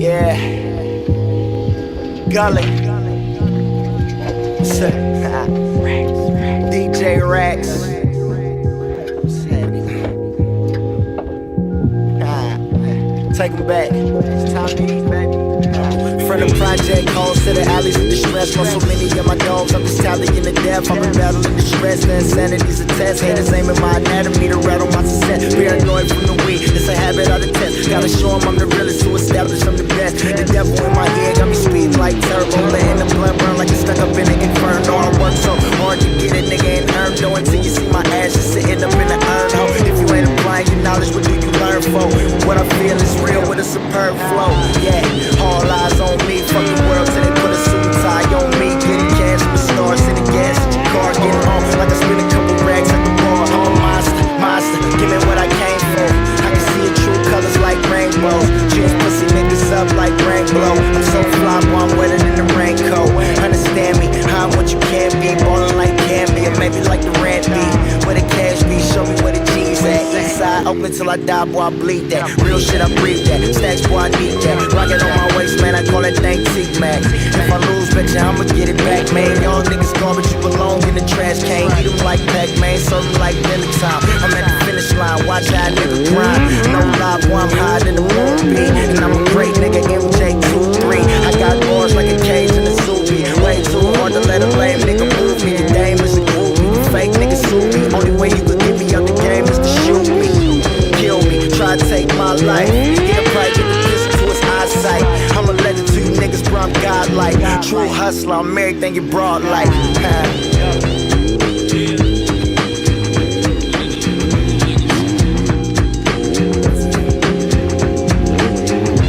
Yeah. Gully. DJ Rex. Take them back. It's time to eat, baby. From the project calls to the alleys of distress. Lost so many of my dogs, I'm just tallying the death. I've been battling the stress, the insanity's a test. Haters aiming my anatomy to rattle my success. Paranoid from the weed, it's a habit I detest. Gotta show 'em I'm the realest, to establish I'm the best. The devil in my head got me speeding like turbo, letting the blood burn like it's stuck up in an inferno. I work so hard to get it, nigga, ain't earned though. Until you see my ashes sitting up in the urn, ho. If you ain't applying your knowledge, what do you learn for? What I feel is real with a superb flow. Yeah, all eyes on me, fuck the world till they put a suit and tie on me. Getting cash from the stars, sending gas in your car, getting home like I spent a couple rags at the bar. Oh, monster, give me what I came for. I can see your true colors like rainbows. Cheers pussy niggas up like rainbow. I'm so fly, boy, I'm wetter than the raincoat. Understand me, I'm what you can be. Ballin' like can be, or maybe like the rent be. Where the cash be, show me where the G's at. East side, open till I die, boy, I bleed that. Real shit, I breathe that. Stacks, boy, I need that. Rocket on my waist, man, I call that thing T-Mac. If I lose, bet you I'ma get it back, man. Y'all niggas garbage, you belong in the trash can. Eat them like Pac-Man, serve them like dinner time. I'm at the finish line, watch how a nigga grind. No lie, boy, I'm higher than the moon be. And I'm a great nigga, MJ23. I got bars like a cage in the zoo. Way too hard to let a lame nigga move me. The game is a groupie, you fake niggas sue me. Only way you could get me out the game is to shoot me. Kill me, try to take my life. He'll probably get the pistol to his eyesight. I'm a legend to you niggas, bro, I'm godlike. True hustler, I'm everything you brought like.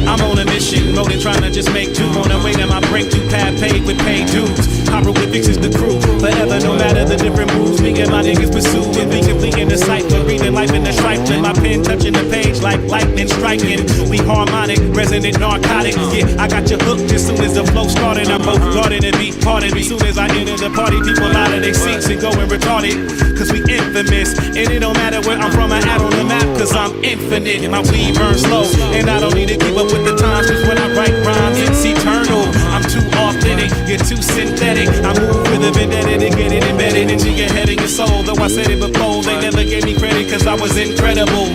I'm on a mission, more than trying to just make do. On the way to my breakthrough path paved with paid dues. Hieroglyphics is the crew, forever no matter the different moves. Me and my niggas pursue, and we complete in the cipher. Reading life in the trifling, my pen touching the page like lightning striking. We harmonic, resonant narcotic. Yeah, I got you hooked as soon as the flow started. I'm both guarding and beat pardon me. Soon as I enter the party, people out of their seats and going retarded. Cause we infamous, and it don't matter where I'm from, I add on the map. Cause I'm infinite, my weed burns slow, and I don't need to keep up with the times. Cause when I write rhymes, it's eternal. I'm too authentic, you're too synthetic. I move with a vendetta to get it embedded into your head and your soul. Though I said it before, they never gave me credit cause I was incredible.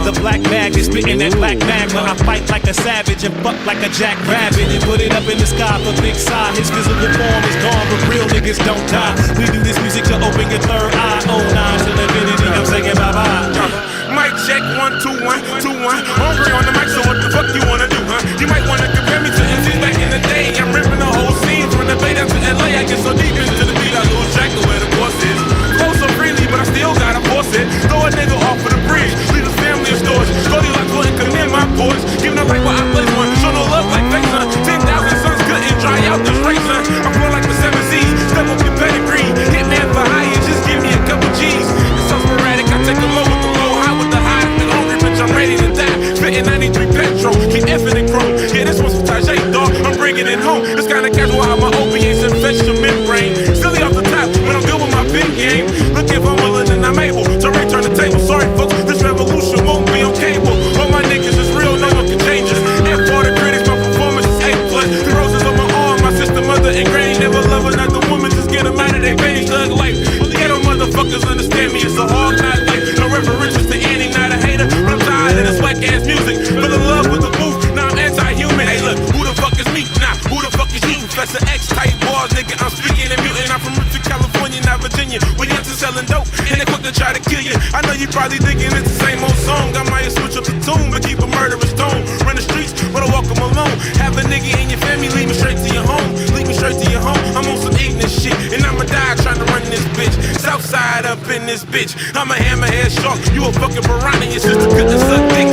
The black bag is spitting that black magma. I fight like a savage and fuck like a jackrabbit. And put it up in the sky for big side. His physical form is gone, but real niggas don't die. We do this music to open your third eye. Oh, 9 till infinity, I'm saying bye-bye. Mic check 1 2 1 2 1. Hungry on the mic, so what the fuck you wanna do, huh? You might wanna compare me to MCs back in the day. I'm ripping the whole scene from the Bay down to LA. I get so deep into the beat, I lose track of where the boss is. Flow so freely, but I still gotta force it. Throw a nigga off of the bridge, leave his family in stores. Cody like couldn't condemn my boys. Giving up like what I play for. Show no love like fake, son. 10,000 sons couldn't dry out this race, son. I'm flowing like the 7 C's. Step up your pedigree. Hitman for hire, just give me a couple G's. It's so sporadic, I take a low with the low, high with the high. Been hungry, bitch, I'm ready to die. Spitting 93 petrol, keep effing and chrome. Yeah, this one's from Tajay, dog. I'm bringing it home. It's kinda casual how my opiates infest your membrane. Silly off the top, but I'm good with my big game. Look if I'm willing and I'm able to return the table. Sorry, folks, this revolution won't be on cable. All my niggas is real, no one can change us. And for the critics, my performance is A+. The roses on my arm, my sister, mother ingrained. Never love another woman, just get them out of their veins. Thug life, ghetto motherfuckers understand me. It's a hard night life. No references to Annie, not a hater. But I'm tired of this whack ass music. Fell in love with the booth, now I'm anti-human. Hey, look, who the fuck is me? Nah, who the fuck is you? Professor X type bars, nigga. I'm speaking in mutant. I'm from Richmond, California, not Virginia. We into selling dope, and they quick to try to kill you. I know you probably thinking it's the same old song. I might switch up the tune, but keep a murderous tone. Run the streets, but I walk them alone. Have a nigga in your family, leave me straight to your home. Leave me straight to your home. I'm on some ignorant shit, and I'ma die trying to run this bitch. Southside up in this bitch. I'm a hammerhead shark, you a fucking piranha. Your sister couldn't suck dick.